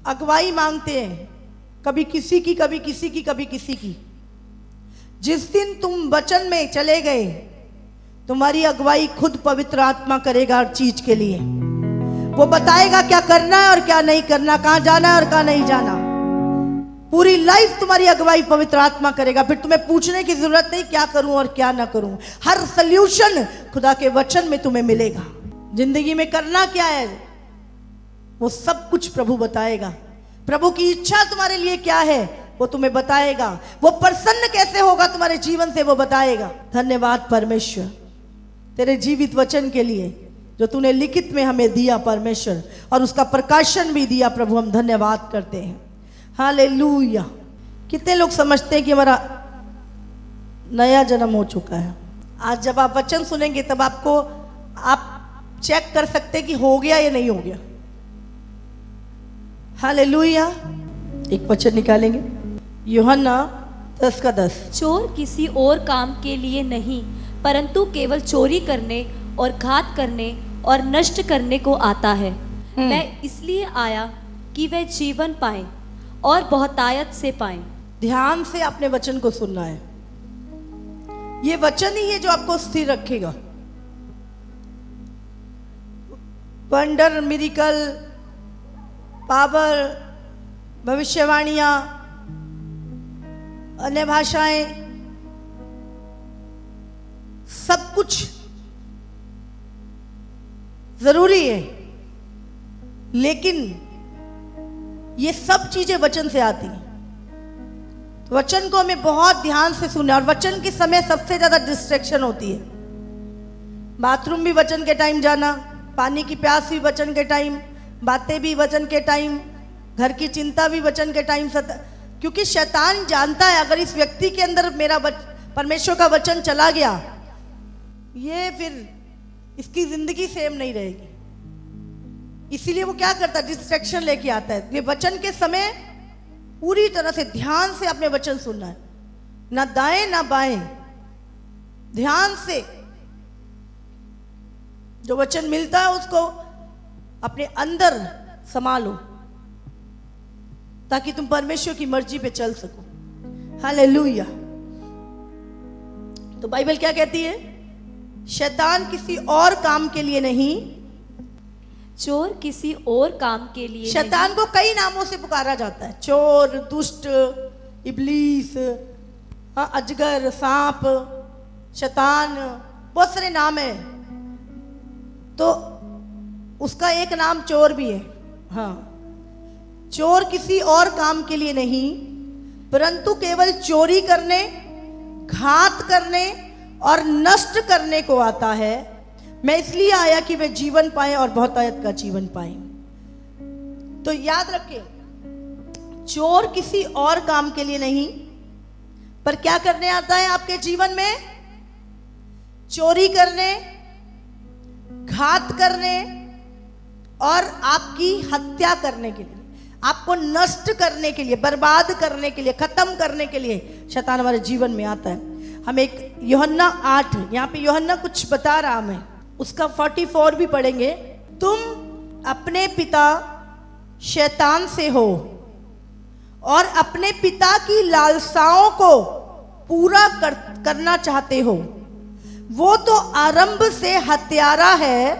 अगुवाई मांगते हैं, कभी किसी की, कभी किसी की, कभी किसी की। जिस दिन तुम वचन में चले गए, तुम्हारी अगुवाई खुद पवित्र आत्मा करेगा हर चीज के लिए। वो बताएगा क्या करना है और क्या नहीं करना, कहां जाना है और कहां नहीं जाना। पूरी लाइफ तुम्हारी अगुवाई पवित्र आत्मा करेगा। फिर तुम्हें पूछने की जरूरत नहीं क्या करूं और क्या ना करूं। हर सल्यूशन खुदा के वचन में तुम्हें मिलेगा। जिंदगी में करना क्या है वो सब कुछ प्रभु बताएगा। प्रभु की इच्छा तुम्हारे लिए क्या है वो तुम्हें बताएगा। वो प्रसन्न कैसे होगा तुम्हारे जीवन से वो बताएगा। धन्यवाद परमेश्वर तेरे जीवित वचन के लिए जो तूने लिखित में हमें दिया परमेश्वर, और उसका प्रकाशन भी दिया प्रभु। हम धन्यवाद करते हैं। हालेलुया। कितने लोग समझते हैं कि हमारा नया जन्म हो चुका है। आज जब आप वचन सुनेंगे तब आप चेक कर सकते हैं कि हो गया या नहीं हो गया। हालेलुया। एक वचन निकालेंगे, यूहन्ना 10:10। चोर किसी और काम के लिए नहीं, परंतु केवल चोरी करने और घात करने और नष्ट करने को आता है। मैं इसलिए आया कि वे जीवन पाएं और बहुतायत से पाएं। ध्यान से अपने वचन को सुनना है। ये वचन ही है जो आपको स्थिर रखेगा। वंडर, मिरेकल, पावर, भविष्यवाणियां, अन्य भाषाएं, सब कुछ जरूरी है, लेकिन ये सब चीजें वचन से आती हैं। तो वचन को हमें बहुत ध्यान से सुनना। और वचन के समय सबसे ज्यादा डिस्ट्रैक्शन होती है। बाथरूम भी वचन के टाइम जाना, पानी की प्यास भी वचन के टाइम, बातें भी वचन के टाइम, घर की चिंता भी वचन के टाइम। क्योंकि शैतान जानता है अगर इस व्यक्ति के अंदर मेरा परमेश्वर का वचन चला गया, ये फिर इसकी जिंदगी सेम नहीं रहेगी। इसीलिए वो क्या करता है, डिस्ट्रैक्शन लेके आता है। ये वचन के समय पूरी तरह से ध्यान से अपने वचन सुनना है, ना दाएं ना बाएं, ध्यान से जो वचन मिलता है उसको अपने अंदर संभालो ताकि तुम परमेश्वर की मर्जी पे चल सको। हालेलुया। तो बाइबल क्या कहती है? शैतान किसी और काम के लिए नहीं, चोर किसी और काम के लिए शैतान को कई नामों से पुकारा जाता है। चोर, दुष्ट, इब्लीस, अजगर, सांप, शैतान, बहुत सारे नाम है। तो उसका एक नाम चोर भी है। हाँ, चोर किसी और काम के लिए नहीं, परंतु केवल चोरी करने, घात करने और नष्ट करने को आता है। मैं इसलिए आया कि वे जीवन पाए और बहुतायत का जीवन पाए। तो याद रखें, चोर किसी और काम के लिए नहीं, पर क्या करने आता है आपके जीवन में? चोरी करने, घात करने और आपकी हत्या करने के लिए, आपको नष्ट करने के लिए, बर्बाद करने के लिए, खत्म करने के लिए शैतान हमारे जीवन में आता है। हम एक यूहन्ना 8, यहाँ पे यूहन्ना कुछ बता रहा, मैं उसका 44 भी पढ़ेंगे। तुम अपने पिता शैतान से हो और अपने पिता की लालसाओं को पूरा करना चाहते हो। वो तो आरंभ से हत्यारा है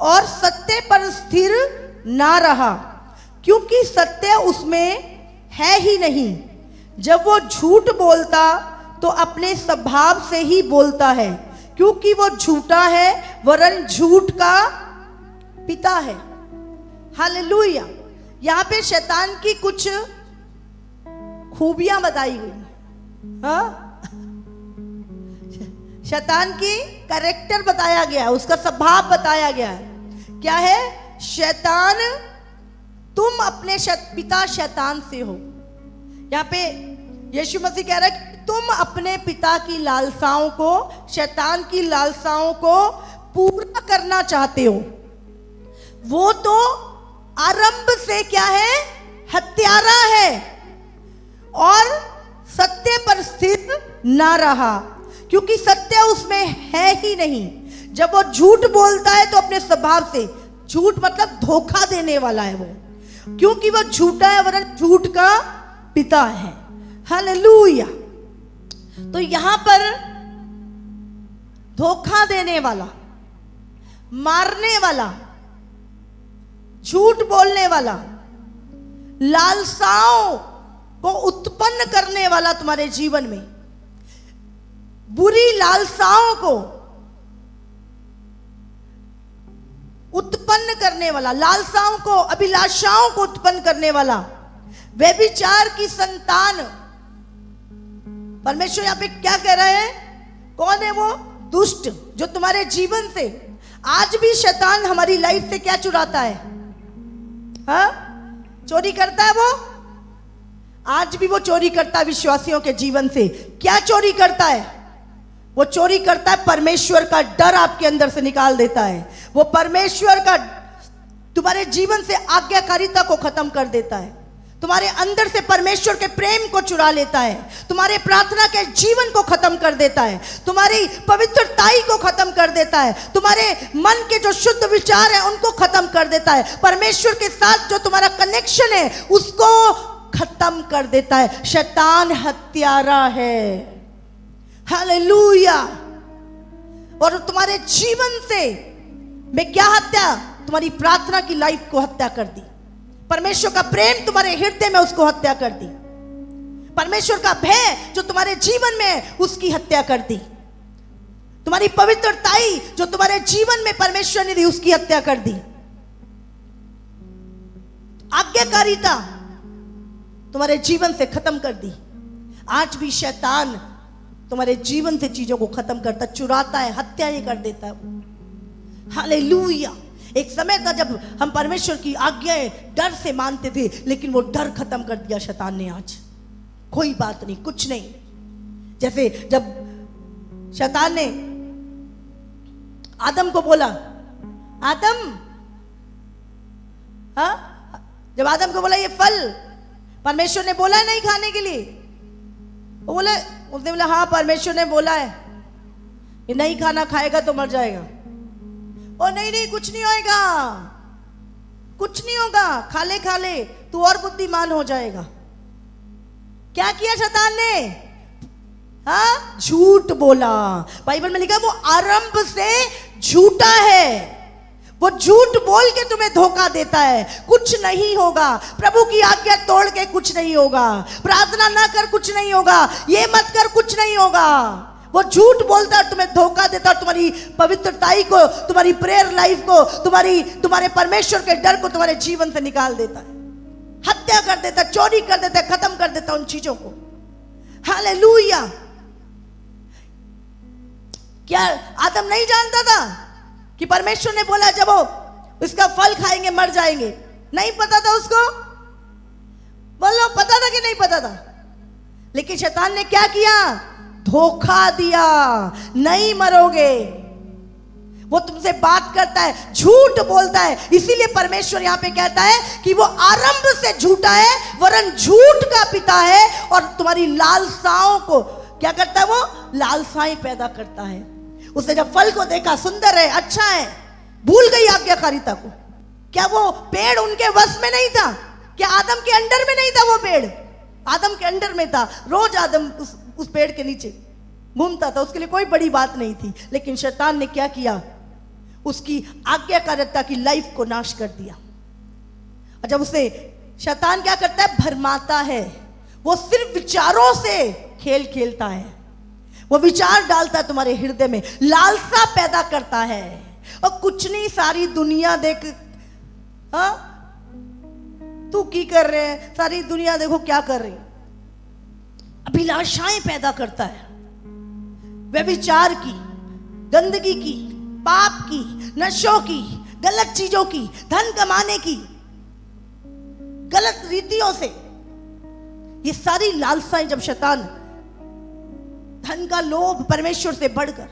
और सत्य पर स्थिर ना रहा, क्योंकि सत्य उसमें है ही नहीं। जब वो झूठ बोलता तो अपने स्वभाव से ही बोलता है, क्योंकि वो झूठा है वरन झूठ का पिता है। हालेलुया। यहाँ पे शैतान की कुछ खूबियां बताई गई। हाँ, शैतान की कैरेक्टर बताया गया है, उसका स्वभाव बताया गया है। क्या है? शैतान, तुम अपने पिता शैतान से हो। यहाँ पे यीशु मसीह कह रहा है कि तुम अपने पिता की लालसाओं को, शैतान की लालसाओं को पूरा करना चाहते हो। वो तो आरंभ से क्या है? हत्यारा है और सत्य पर स्थिर ना रहा, क्योंकि सत्य उसमें है ही नहीं। जब वो झूठ बोलता है तो अपने स्वभाव से, झूठ मतलब धोखा देने वाला है वो, क्योंकि वह झूठा है वरन झूठ का पिता है। हालेलुया। तो यहां पर धोखा देने वाला, मारने वाला, झूठ बोलने वाला, लालसाओं को उत्पन्न करने वाला तुम्हारे जीवन में, बुरी लालसाओं को उत्पन्न करने वाला, लालसाओं को, अभिलाषाओं को उत्पन्न करने वाला, व्यभिचार की संतान। परमेश्वर यहां पे क्या कह रहे हैं? कौन है वो दुष्ट जो तुम्हारे जीवन से आज भी शैतान हमारी लाइफ से क्या चुराता है? हाँ, चोरी करता है वो। आज भी वो चोरी करता है विश्वासियों के जीवन से। क्या चोरी करता है? वो चोरी करता है परमेश्वर का डर आपके अंदर से निकाल देता है। वो परमेश्वर का तुम्हारे जीवन से आज्ञाकारिता को खत्म कर देता है। तुम्हारे अंदर से परमेश्वर के प्रेम को चुरा लेता है। तुम्हारे प्रार्थना के जीवन को खत्म कर देता है। तुम्हारी पवित्रताई को खत्म कर देता है। तुम्हारे मन के जो शुद्ध विचार हैं उनको खत्म कर देता है। परमेश्वर के साथ जो तुम्हारा कनेक्शन है उसको खत्म कर देता है। शैतान हत्यारा है। हालेलुया। और तुम्हारे जीवन से मैं क्या हत्या? तुम्हारी प्रार्थना की लाइफ को हत्या कर दी। परमेश्वर का प्रेम तुम्हारे हृदय में उसको हत्या कर दी। परमेश्वर का भय जो तुम्हारे जीवन में उसकी हत्या कर दी। तुम्हारी पवित्रताई जो तुम्हारे जीवन में परमेश्वर ने दी उसकी हत्या कर दी। आज्ञाकारिता तुम्हारे जीवन से खत्म कर दी। आज भी शैतान तुम्हारे जीवन से चीजों को खत्म करता, चुराता है, हत्या ही कर देता है। हालेलुया। एक समय था जब हम परमेश्वर की आज्ञाएं डर से मानते थे, लेकिन वो डर खत्म कर दिया शैतान ने। आज कोई बात नहीं, कुछ नहीं। जैसे जब शैतान ने आदम को बोला, आदम, हाँ, जब आदम को बोला ये फल परमेश्वर ने बोला नहीं खाने के लिए, वो बोला, उसने बोला हाँ परमेश्वर ने बोला है, ये नहीं खाना, खाएगा तो मर जाएगा। ओ नहीं नहीं, कुछ नहीं होएगा, कुछ नहीं होगा, खा ले खा ले, तू और बुद्धिमान हो जाएगा। क्या किया शैतान ने? हाँ, झूठ बोला। बाइबल में लिखा वो आरंभ से झूठा है। वो झूठ बोल के तुम्हें धोखा देता है। कुछ नहीं होगा, प्रभु की आज्ञा तोड़ के कुछ नहीं होगा, प्रार्थना ना कर कुछ नहीं होगा, ये मत कर कुछ नहीं होगा। वो झूठ बोलता है, तुम्हें धोखा देता है, तुम्हारी पवित्रताई को, तुम्हारी प्रेयर लाइफ को, तुम्हारे परमेश्वर के डर को तुम्हारे जीवन से निकाल देता है, हत्या कर देता है, चोरी कर देता है, खत्म कर देता है उन चीजों को। हालेलुया। क्या आदम नहीं जानता था कि परमेश्वर ने बोला जब वो इसका फल खाएंगे मर जाएंगे? नहीं पता था उसको? बोलो, पता था कि नहीं पता था? लेकिन शैतान ने क्या किया? धोखा दिया, नहीं मरोगे। वो तुमसे बात करता है, झूठ बोलता है। इसीलिए परमेश्वर यहां पे कहता है कि वो आरंभ से झूठा है वरन झूठ का पिता है, और तुम्हारी लालसाओं को क्या करता है? वो लालसाएं पैदा करता है। उसने जब फल को देखा, सुंदर है, अच्छा है, भूल गई आज्ञाकारिता को। क्या वो पेड़ उनके वश में नहीं था? क्या आदम के अंडर में नहीं था वो पेड़? आदम के अंडर में था। रोज आदम उस पेड़ के नीचे घूमता था, उसके लिए कोई बड़ी बात नहीं थी। लेकिन शैतान ने क्या किया? उसकी आज्ञाकारिता की लाइफ को नाश कर दिया। और जब उसे शैतान क्या करता है? भरमाता है। वो सिर्फ विचारों से खेल खेलता है। वो विचार डालता है तुम्हारे हृदय में, लालसा पैदा करता है। और कुछ नहीं, सारी दुनिया देख, हाँ तू की कर रहे हैं, सारी दुनिया देखो क्या कर रही, अभिलाषाएं पैदा करता है, व्यभिचार की, गंदगी की, पाप की, नशों की, गलत चीजों की, धन कमाने की, गलत रीतियों से। ये सारी लालसाएं जब शैतान, धन का लोभ परमेश्वर से बढ़कर,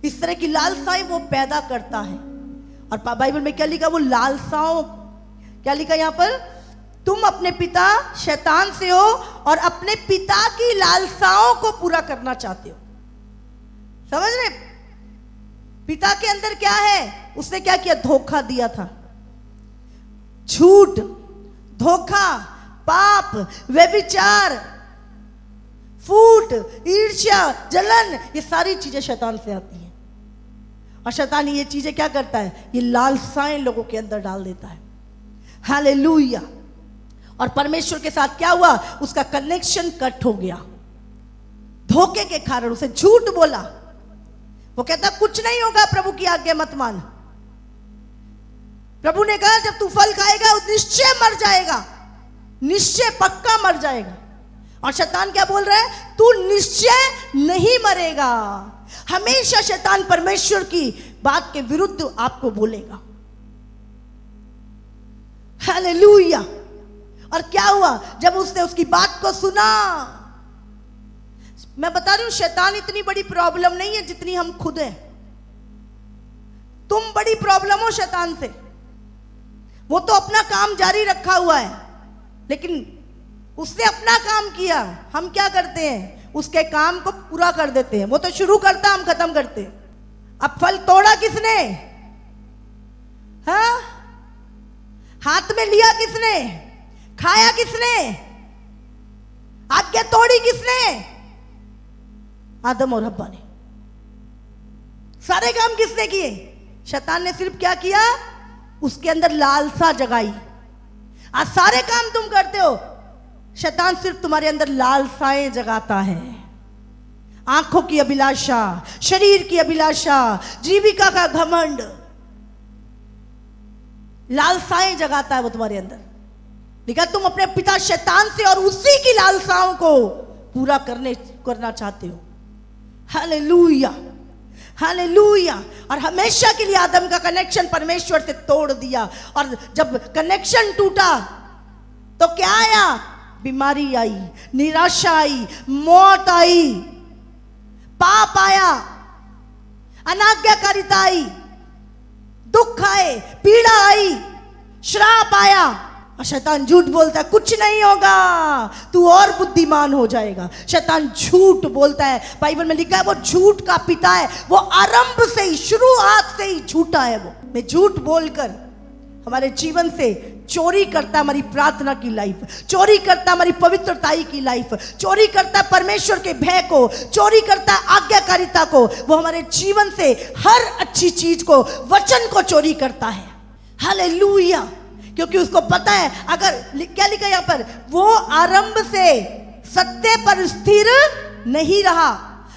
इस तरह की लालसाएं वो पैदा करता है। और बाइबल में क्या लिखा? वो लालसाओं, क्या लिखा यहां पर? तुम अपने पिता शैतान से हो और अपने पिता की लालसाओं को पूरा करना चाहते हो। समझ रहे? पिता के अंदर क्या है? उसने क्या किया? धोखा दिया था। झूठ, धोखा, पाप, व्यभिचार, फूट, ईर्ष्या, जलन, ये सारी चीजें शैतान से आती हैं। और शैतान ये चीजें क्या करता है? ये लालसाएं लोगों के अंदर डाल देता है। हालेलुया। और परमेश्वर के साथ क्या हुआ? उसका कनेक्शन कट हो गया। धोखे के कारण उसे झूठ बोला। वो कहता कुछ नहीं होगा, प्रभु की आज्ञा मत मान। प्रभु ने कहा जब तू फल खाएगा निश्चय मर जाएगा, निश्चय पक्का मर जाएगा। और शैतान क्या बोल रहा है? तू निश्चय नहीं मरेगा। हमेशा शैतान परमेश्वर की बात के विरुद्ध आपको बोलेगा। हालेलुया। और क्या हुआ जब उसने उसकी बात को सुना? मैं बता रही हूं, शैतान इतनी बड़ी प्रॉब्लम नहीं है जितनी हम खुद हैं। तुम बड़ी प्रॉब्लम हो शैतान से। वो तो अपना काम जारी रखा हुआ है, लेकिन उसने अपना काम किया। हम क्या करते हैं? उसके काम को पूरा कर देते हैं। वो तो शुरू करता, हम खत्म करते हैं। अब फल तोड़ा किसने? हाँ, हाथ में लिया किसने? खाया किसने? आज्ञा तोड़ी किसने? आदम और हव्वा ने। सारे काम किसने किए? शैतान ने सिर्फ क्या किया? उसके अंदर लालसा जगाई। आज सारे काम तुम करते हो, शैतान सिर्फ तुम्हारे अंदर लालसाएं जगाता है। आंखों की अभिलाषा, शरीर की अभिलाषा, जीविका का घमंड, लालसाएं जगाता है वो तुम्हारे अंदर। लेकिन तुम अपने पिता शैतान से और उसी की लालसाओं को पूरा करना चाहते हो। Hallelujah, hallelujah. और हमेशा के लिए आदम का कनेक्शन परमेश्वर से तोड़ दिया। और जब कनेक्शन टूटा तो क्या आया? बीमारी आई, निराशा आई, मौत आई, पाप आया, अनाज्ञाकारिता आई, दुख आए, पीड़ा आई, श्राप आया। और शैतान झूठ बोलता है कुछ नहीं होगा, तू और बुद्धिमान हो जाएगा। शैतान झूठ बोलता है। बाइबल में लिखा है वो झूठ का पिता है। वो आरंभ से ही, शुरुआत से ही झूठा है। वो मैं झूठ बोलकर हमारे जीवन से चोरी करता है हमारी प्रार्थना की लाइफ, चोरी करता है हमारी पवित्रताई की लाइफ, चोरी करता है परमेश्वर के भय को, चोरी करता है आज्ञाकारिता को। वो हमारे जीवन से हर अच्छी चीज को, वचन को चोरी करता है। हालेलुया। क्योंकि उसको पता है, अगर क्या लिखा यहां पर, वो आरंभ से सत्य पर स्थिर नहीं रहा।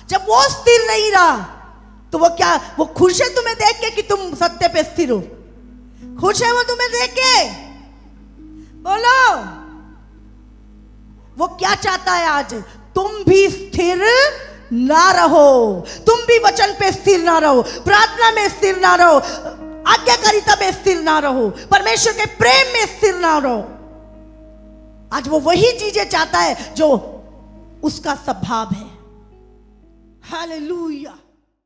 जब वो स्थिर नहीं रहा तो वो क्या, वो खुश है तुम्हें देख के कि तुम सत्य पे स्थिर हो? खुश है वो तुम्हें देख के? बोलो। वो क्या चाहता है आज? तुम भी स्थिर ना रहो, तुम भी वचन पे स्थिर ना रहो, प्रार्थना में स्थिर ना रहो, आज्ञाकारिता में स्थिर ना रहो, परमेश्वर के प्रेम में स्थिर ना रहो। आज वो वही चीजें चाहता है जो उसका स्वभाव है। हालेलुया।